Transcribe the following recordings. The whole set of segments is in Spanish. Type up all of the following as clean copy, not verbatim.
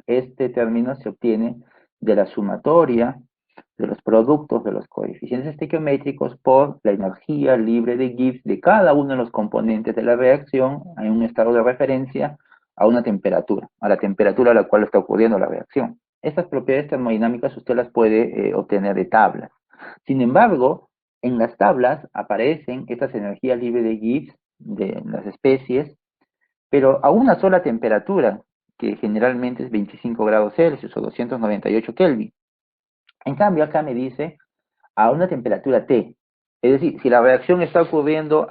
Este término se obtiene de la sumatoria de los productos de los coeficientes estequiométricos por la energía libre de Gibbs de cada uno de los componentes de la reacción en un estado de referencia a una temperatura, a la temperatura a la cual está ocurriendo la reacción. Estas propiedades termodinámicas usted las puede obtener de tablas. Sin embargo, en las tablas aparecen estas energías libres de Gibbs de las especies, pero a una sola temperatura, que generalmente es 25 grados Celsius o 298 Kelvin. En cambio, acá me dice a una temperatura T. Es decir, si la reacción está ocurriendo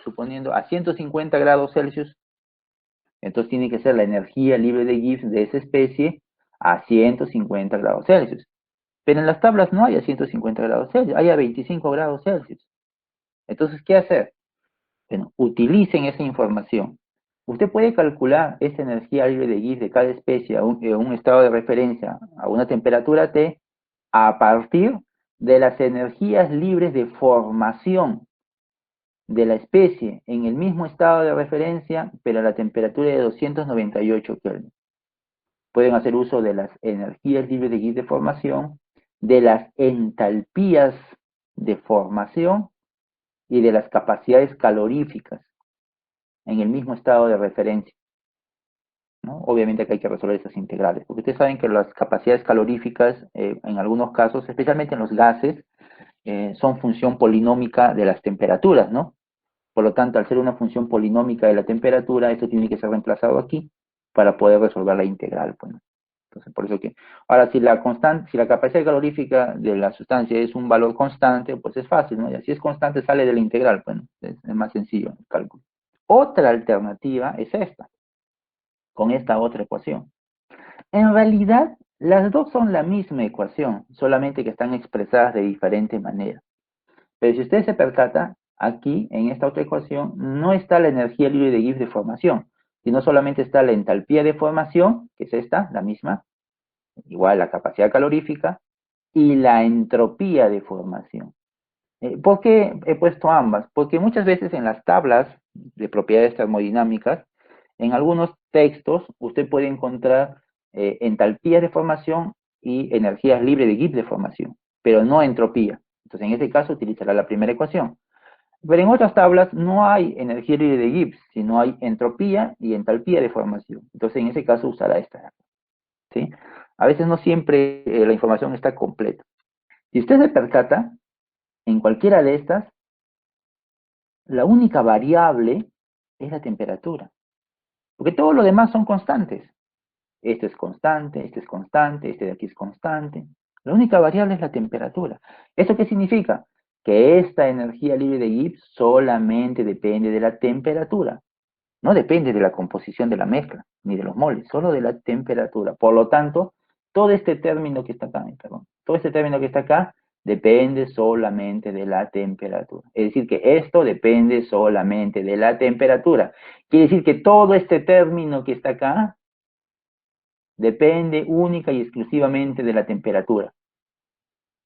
suponiendo, a 150 grados Celsius, entonces tiene que ser la energía libre de Gibbs de esa especie a 150 grados Celsius. Pero en las tablas no hay a 150 grados Celsius, hay a 25 grados Celsius. Entonces, ¿qué hacer? Bueno, utilicen esa información. Usted puede calcular esa energía libre de Gibbs de cada especie en un estado de referencia a una temperatura T a partir de las energías libres de formación de la especie en el mismo estado de referencia, pero a la temperatura de 298 Kelvin. Pueden hacer uso de las energías libres de Gibbs de formación, de las entalpías de formación y de las capacidades caloríficas en el mismo estado de referencia, ¿no? Obviamente que hay que resolver esas integrales, porque ustedes saben que las capacidades caloríficas, en algunos casos, especialmente en los gases, son función polinómica de las temperaturas, ¿no? Por lo tanto, al ser una función polinómica de la temperatura, esto tiene que ser reemplazado aquí para poder resolver la integral, pues, ¿no? Entonces, por eso que, ahora, si la capacidad calorífica de la sustancia es un valor constante, pues es fácil, ¿no? Y si es constante, sale de la integral, bueno, es más sencillo el cálculo. Otra alternativa es esta, con esta otra ecuación. En realidad, las dos son la misma ecuación, solamente que están expresadas de diferente manera. Pero si usted se percata, aquí, en esta otra ecuación, no está la energía libre de Gibbs de formación, sino solamente está la entalpía de formación, que es esta, la misma, igual la capacidad calorífica, y la entropía de formación. ¿Por qué he puesto ambas? Porque muchas veces en las tablas de propiedades termodinámicas, en algunos textos, usted puede encontrar entalpía de formación y energías libres de Gibbs de formación, pero no entropía. Entonces, en este caso, utilizará la primera ecuación. Pero en otras tablas no hay energía libre de Gibbs, sino hay entropía y entalpía de formación. Entonces, en ese caso, usará esta, ¿sí? A veces no siempre la información está completa. Si usted se percata, en cualquiera de estas, la única variable es la temperatura, porque todo lo demás son constantes. Este es constante, este es constante, este de aquí es constante. La única variable es la temperatura. ¿Eso qué significa? Que esta energía libre de Gibbs solamente depende de la temperatura. No depende de la composición de la mezcla, ni de los moles, solo de la temperatura. Por lo tanto, todo este término que está acá, perdón, todo este término que está acá depende solamente de la temperatura. Es decir, que esto depende solamente de la temperatura. Quiere decir que todo este término que está acá depende única y exclusivamente de la temperatura.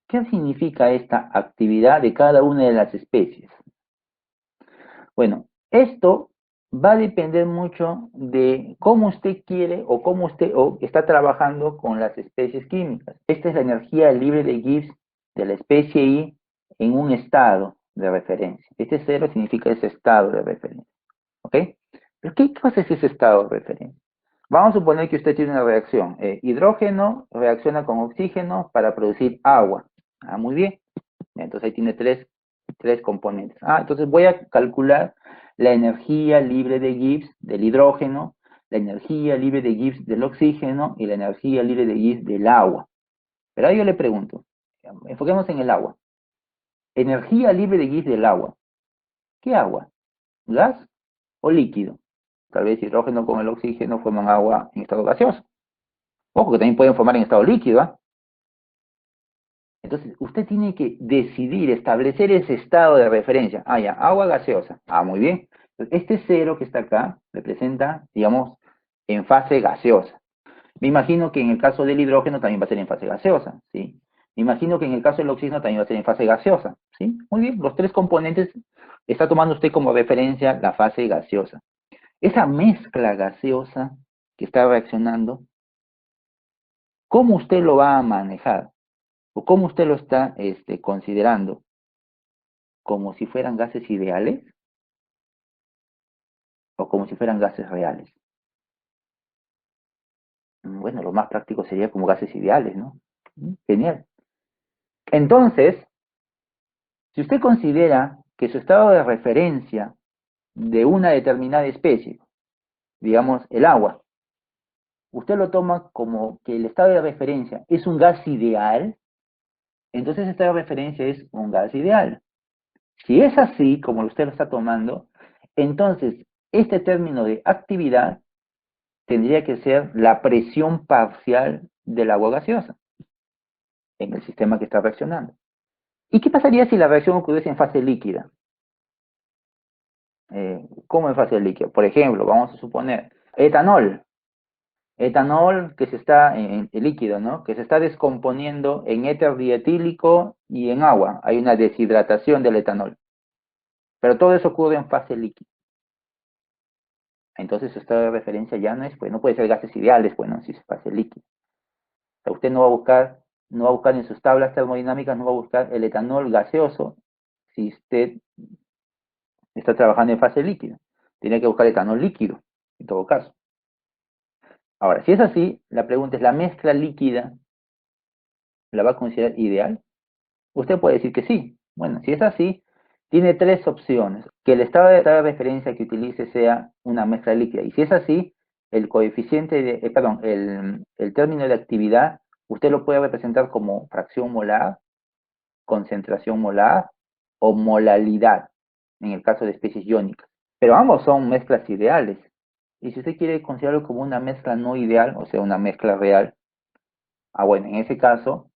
¿Qué significa esta actividad de cada una de las especies? Bueno, esto va a depender mucho de cómo usted quiere o cómo usted está trabajando con las especies químicas. Esta es la energía libre de Gibbs de la especie I en un estado de referencia. Este cero significa ese estado de referencia. ¿Ok? ¿Pero qué cosa es ese estado de referencia? Vamos a suponer que usted tiene una reacción. Hidrógeno reacciona con oxígeno para producir agua. Ah, muy bien. Entonces ahí tiene tres componentes. Entonces voy a calcular la energía libre de Gibbs del hidrógeno, la energía libre de Gibbs del oxígeno y la energía libre de Gibbs del agua. Pero ahí yo le pregunto, enfoquemos en el agua. Energía libre de Gibbs del agua. ¿Qué agua? ¿Gas o líquido? Tal vez hidrógeno con el oxígeno forman agua en estado gaseoso. Ojo que también pueden formar en estado líquido, ¿ah? Entonces, usted tiene que decidir, establecer ese estado de referencia. Ya, agua gaseosa. Muy bien. Entonces, este cero que está acá representa, digamos, en fase gaseosa. Me imagino que en el caso del hidrógeno también va a ser en fase gaseosa, ¿sí? Me imagino que en el caso del oxígeno también va a ser en fase gaseosa, ¿sí? Muy bien, los tres componentes está tomando usted como referencia la fase gaseosa. Esa mezcla gaseosa que está reaccionando, ¿cómo usted lo va a manejar? ¿O cómo usted lo está considerando? ¿Como si fueran gases ideales o como si fueran gases reales? Bueno, lo más práctico sería como gases ideales, ¿no? Genial. Entonces, si usted considera que su estado de referencia de una determinada especie, digamos el agua, usted lo toma como que el estado de referencia es un gas ideal, entonces el estado de referencia es un gas ideal. Si es así, como usted lo está tomando, entonces este término de actividad tendría que ser la presión parcial del agua gaseosa en el sistema que está reaccionando. ¿Y qué pasaría si la reacción ocurriese en fase líquida? ¿Cómo en fase líquida? Por ejemplo, vamos a suponer etanol. Etanol que se está en líquido, ¿no? Que se está descomponiendo en éter dietílico y en agua. Hay una deshidratación del etanol. Pero todo eso ocurre en fase líquida. Entonces su estado de referencia ya no es, pues no puede ser gases ideales, pues no, si es fase líquida. O sea, usted no va a buscar en sus tablas termodinámicas, no va a buscar el etanol gaseoso si usted está trabajando en fase líquida. Tiene que buscar etanol líquido, en todo caso. Ahora, si es así, la pregunta es, ¿la mezcla líquida la va a considerar ideal? Usted puede decir que sí. Bueno, si es así, tiene tres opciones. Que el estado de referencia que utilice sea una mezcla líquida. Y si es así, el coeficiente de, perdón, el término de actividad, usted lo puede representar como fracción molar, concentración molar o molalidad, en el caso de especies iónicas. Pero ambos son mezclas ideales. Y si usted quiere considerarlo como una mezcla no ideal, o sea, una mezcla real, bueno, en ese caso,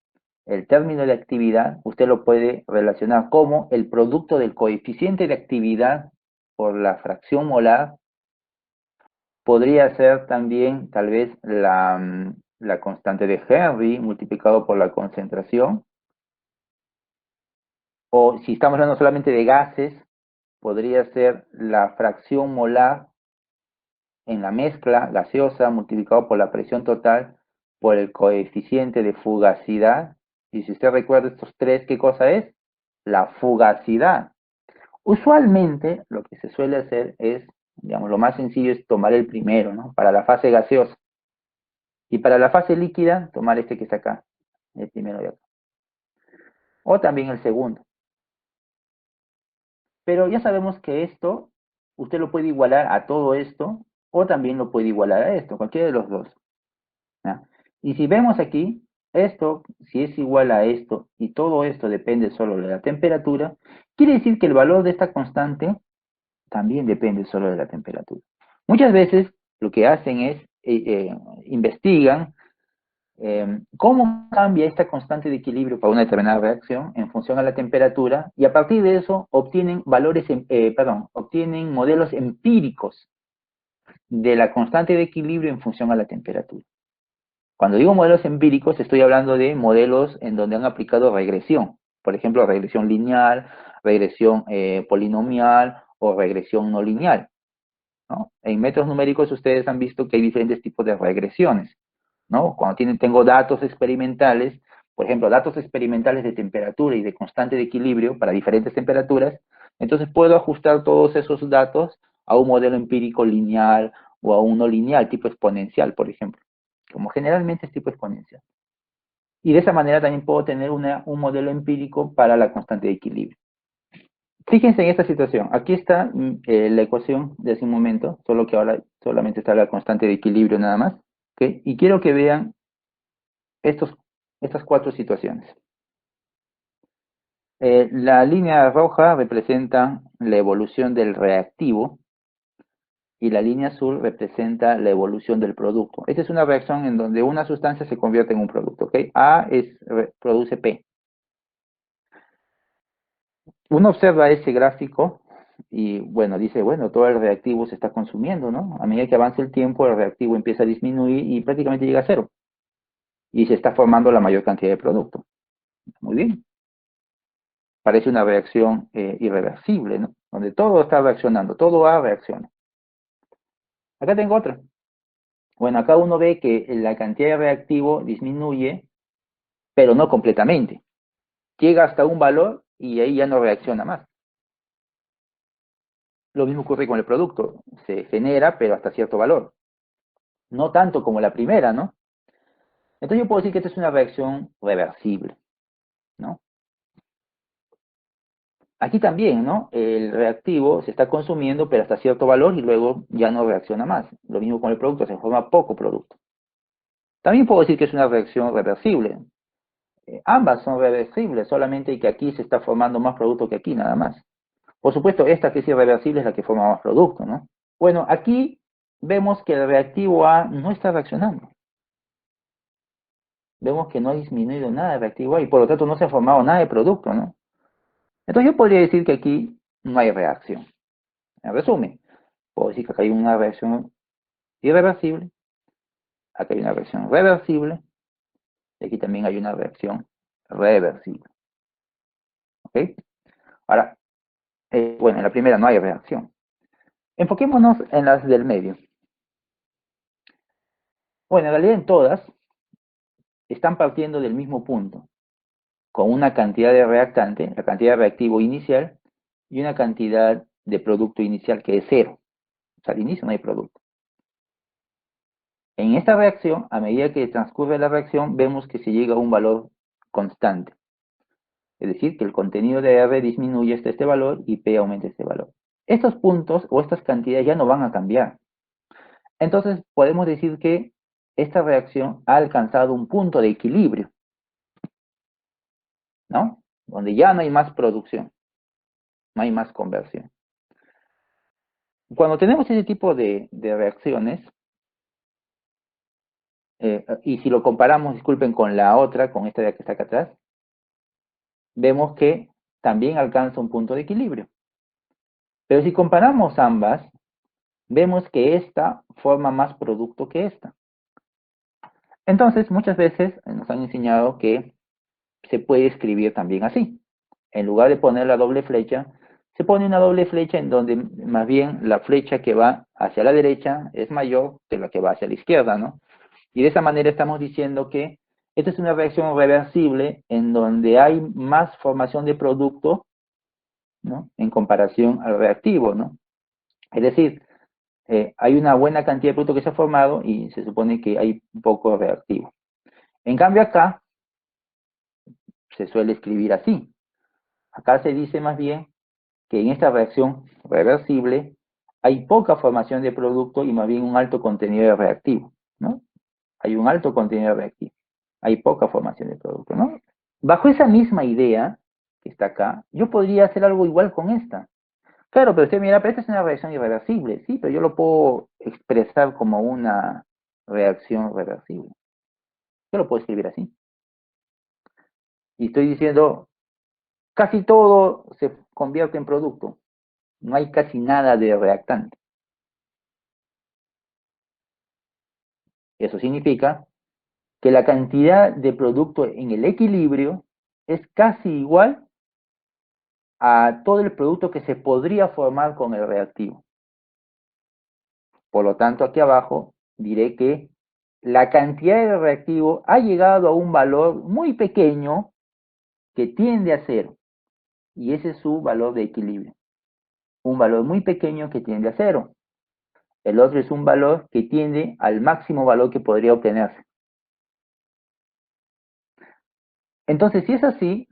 el término de actividad usted lo puede relacionar como el producto del coeficiente de actividad por la fracción molar. Podría ser también tal vez la constante de Henry multiplicado por la concentración. O si estamos hablando solamente de gases, podría ser la fracción molar en la mezcla gaseosa multiplicado por la presión total por el coeficiente de fugacidad. Y si usted recuerda estos tres, ¿qué cosa es? La fugacidad. Usualmente lo que se suele hacer es, digamos, lo más sencillo es tomar el primero, ¿no? Para la fase gaseosa. Y para la fase líquida, tomar este que está acá, el primero de acá. O también el segundo. Pero ya sabemos que esto, usted lo puede igualar a todo esto, o también lo puede igualar a esto, cualquiera de los dos. ¿Ya? Y si vemos aquí, esto, si es igual a esto, y todo esto depende solo de la temperatura, quiere decir que el valor de esta constante también depende solo de la temperatura. Muchas veces lo que hacen es, investigan cómo cambia esta constante de equilibrio para una determinada reacción en función a la temperatura, y a partir de eso obtienen obtienen modelos empíricos de la constante de equilibrio en función a la temperatura. Cuando digo modelos empíricos, estoy hablando de modelos en donde han aplicado regresión. Por ejemplo, regresión lineal, regresión polinomial o regresión no lineal, ¿no? En métodos numéricos ustedes han visto que hay diferentes tipos de regresiones, ¿no? Cuando tengo datos experimentales, por ejemplo, datos experimentales de temperatura y de constante de equilibrio para diferentes temperaturas, entonces puedo ajustar todos esos datos a un modelo empírico lineal o a uno lineal, tipo exponencial, por ejemplo, como generalmente es tipo exponencial. Y de esa manera también puedo tener un modelo empírico para la constante de equilibrio. Fíjense en esta situación. Aquí está la ecuación de hace un momento, solo que ahora solamente está la constante de equilibrio nada más. ¿Okay? Y quiero que vean estas cuatro situaciones. La línea roja representa la evolución del reactivo y la línea azul representa la evolución del producto. Esta es una reacción en donde una sustancia se convierte en un producto. ¿Okay? Produce P. Uno observa ese gráfico y, bueno, dice, bueno, todo el reactivo se está consumiendo, ¿no? A medida que avanza el tiempo, el reactivo empieza a disminuir y prácticamente llega a cero. Y se está formando la mayor cantidad de producto. Muy bien. Parece una reacción irreversible, ¿no? Donde todo está reaccionando, todo A reacciona. Acá tengo otra. Bueno, acá uno ve que la cantidad de reactivo disminuye, pero no completamente. Llega hasta un valor y ahí ya no reacciona más. Lo mismo ocurre con el producto. Se genera, pero hasta cierto valor. No tanto como la primera, ¿no? Entonces yo puedo decir que esta es una reacción reversible, ¿no? Aquí también, ¿no? El reactivo se está consumiendo, pero hasta cierto valor y luego ya no reacciona más. Lo mismo con el producto, se forma poco producto. También puedo decir que es una reacción reversible. Ambas son reversibles, solamente que aquí se está formando más producto que aquí, nada más. Por supuesto, esta que es irreversible es la que forma más producto, ¿no? Bueno, aquí vemos que el reactivo A no está reaccionando. Vemos que no ha disminuido nada el reactivo A y por lo tanto no se ha formado nada de producto, ¿no? Entonces yo podría decir que aquí no hay reacción. En resumen, puedo decir que acá hay una reacción irreversible, acá hay una reacción reversible, y aquí también hay una reacción reversible. ¿Ok? Ahora, bueno, en la primera no hay reacción. Enfoquémonos en las del medio. Bueno, en realidad en todas están partiendo del mismo punto, con una cantidad de reactante, la cantidad de reactivo inicial, y una cantidad de producto inicial que es cero. O sea, al inicio no hay producto. En esta reacción, a medida que transcurre la reacción, vemos que se llega a un valor constante. Es decir, que el contenido de R disminuye hasta este valor y P aumenta este valor. Estos puntos o estas cantidades ya no van a cambiar. Entonces, podemos decir que esta reacción ha alcanzado un punto de equilibrio, ¿no? Donde ya no hay más producción, no hay más conversión. Cuando tenemos ese tipo de reacciones, y si lo comparamos, disculpen, con la otra, con esta de que está acá atrás, vemos que también alcanza un punto de equilibrio. Pero si comparamos ambas, vemos que esta forma más producto que esta. Entonces, muchas veces nos han enseñado que se puede escribir también así. En lugar de poner la doble flecha, se pone una doble flecha en donde más bien la flecha que va hacia la derecha es mayor que la que va hacia la izquierda, ¿no? Y de esa manera estamos diciendo que esta es una reacción reversible en donde hay más formación de producto, ¿no? En comparación al reactivo, ¿no? Es decir, hay una buena cantidad de producto que se ha formado y se supone que hay poco reactivo. En cambio acá se suele escribir así. Acá se dice más bien que en esta reacción reversible hay poca formación de producto y más bien un alto contenido de reactivo, ¿no? Hay un alto contenido de reactivo. Hay poca formación de producto, ¿no? Bajo esa misma idea que está acá, yo podría hacer algo igual con esta. Claro, pero usted mira, pero esta es una reacción irreversible, sí, pero yo lo puedo expresar como una reacción reversible. Yo lo puedo escribir así. Y estoy diciendo, casi todo se convierte en producto. No hay casi nada de reactante. Eso significa que la cantidad de producto en el equilibrio es casi igual a todo el producto que se podría formar con el reactivo. Por lo tanto, aquí abajo diré que la cantidad de reactivo ha llegado a un valor muy pequeño que tiende a cero. Y ese es su valor de equilibrio. Un valor muy pequeño que tiende a cero. El otro es un valor que tiende al máximo valor que podría obtenerse. Entonces, si es así,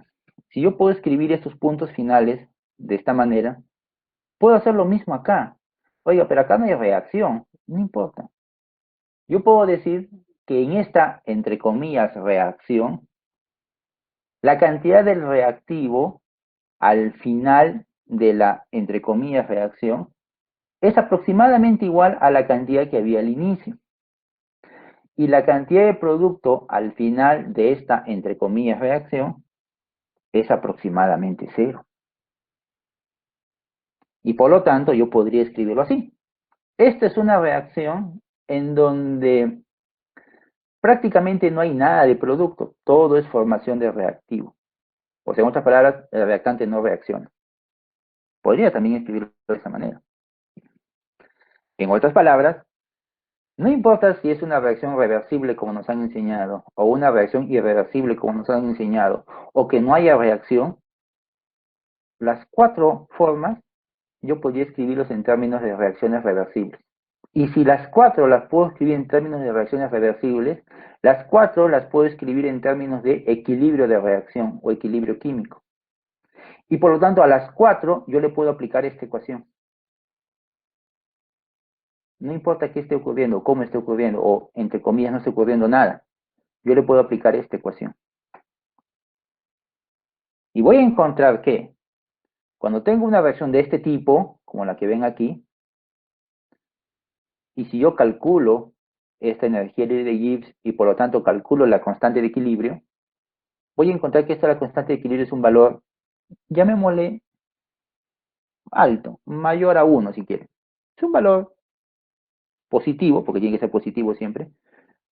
si yo puedo escribir estos puntos finales de esta manera, puedo hacer lo mismo acá. Oiga, pero acá no hay reacción. No importa. Yo puedo decir que en esta, entre comillas, reacción, la cantidad del reactivo al final de la, entre comillas, reacción, es aproximadamente igual a la cantidad que había al inicio. Y la cantidad de producto al final de esta, entre comillas, reacción, es aproximadamente cero. Y por lo tanto, yo podría escribirlo así. Esta es una reacción en donde prácticamente no hay nada de producto, todo es formación de reactivo. O sea, en otras palabras, el reactante no reacciona. Podría también escribirlo de esa manera. En otras palabras, No importa si es una reacción reversible como nos han enseñado, o una reacción irreversible como nos han enseñado, o que no haya reacción, las cuatro formas yo podría escribirlos en términos de reacciones reversibles. Y si las cuatro las puedo escribir en términos de reacciones reversibles, las cuatro las puedo escribir en términos de equilibrio de reacción o equilibrio químico. Y por lo tanto a las cuatro yo le puedo aplicar esta ecuación. No importa qué esté ocurriendo, cómo esté ocurriendo, o entre comillas no esté ocurriendo nada, yo le puedo aplicar esta ecuación. Y voy a encontrar que cuando tengo una reacción de este tipo, como la que ven aquí, y si yo calculo esta energía libre de Gibbs y por lo tanto calculo la constante de equilibrio, voy a encontrar que esta la constante de equilibrio es un valor, llamémosle alto, mayor a 1 si quieren. Es un valor positivo, porque tiene que ser positivo siempre,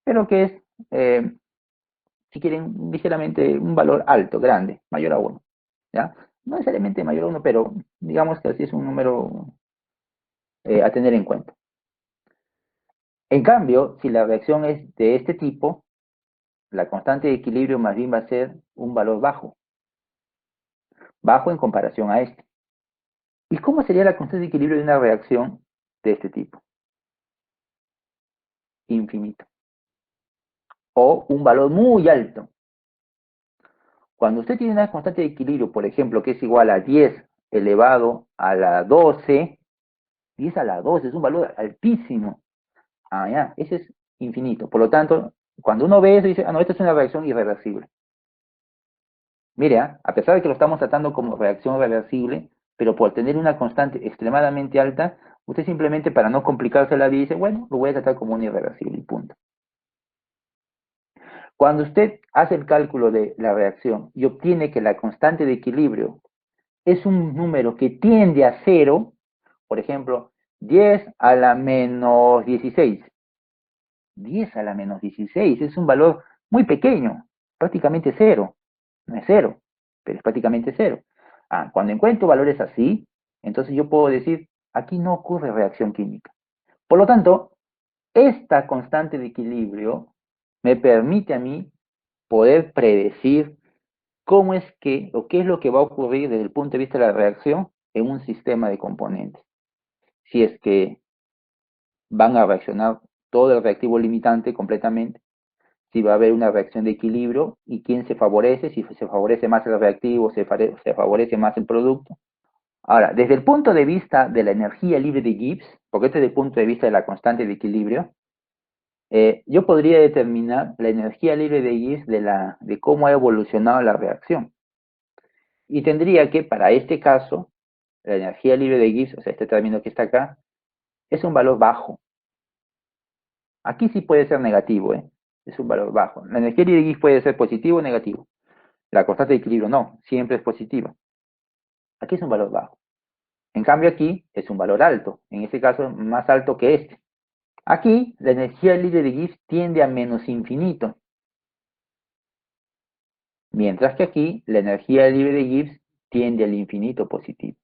pero que es, si quieren, ligeramente un valor alto, grande, mayor a 1. ¿Ya? No necesariamente mayor a 1, pero digamos que así es un número a tener en cuenta. En cambio, si la reacción es de este tipo, la constante de equilibrio más bien va a ser un valor bajo, bajo en comparación a este. ¿Y cómo sería la constante de equilibrio de una reacción de este tipo? Infinito. O un valor muy alto. Cuando usted tiene una constante de equilibrio, por ejemplo, que es igual a 10 elevado a la 12, 10 a la 12 es un valor altísimo. Ah, ya, ese es infinito. Por lo tanto, cuando uno ve eso, dice, ah, no, esta es una reacción irreversible. Mire, a pesar de que lo estamos tratando como reacción reversible, pero por tener una constante extremadamente alta, usted simplemente para no complicarse la vida dice, bueno, lo voy a tratar como un irreversible y punto. Cuando usted hace el cálculo de la reacción y obtiene que la constante de equilibrio es un número que tiende a cero, por ejemplo, 10 a la menos 16. 10 a la menos 16 es un valor muy pequeño, prácticamente cero. No es cero, pero es prácticamente cero. Cuando encuentro valores así, entonces yo puedo decir, aquí no ocurre reacción química. Por lo tanto, esta constante de equilibrio me permite a mí poder predecir cómo es que, o qué es lo que va a ocurrir desde el punto de vista de la reacción en un sistema de componentes. Si es que van a reaccionar todo el reactivo limitante completamente, si va a haber una reacción de equilibrio y quién se favorece, si se favorece más el reactivo, se favorece más el producto. Ahora, desde el punto de vista de la energía libre de Gibbs, porque este es el punto de vista de la constante de equilibrio, yo podría determinar la energía libre de Gibbs de cómo ha evolucionado la reacción. Y tendría que, para este caso, la energía libre de Gibbs, o sea, este término que está acá, es un valor bajo. Aquí sí puede ser negativo, ¿eh? Es un valor bajo. La energía libre de Gibbs puede ser positivo o negativo. La constante de equilibrio no, siempre es positiva. Aquí es un valor bajo. En cambio aquí es un valor alto, en este caso más alto que este. Aquí la energía libre de Gibbs tiende a menos infinito, mientras que aquí la energía libre de Gibbs tiende al infinito positivo.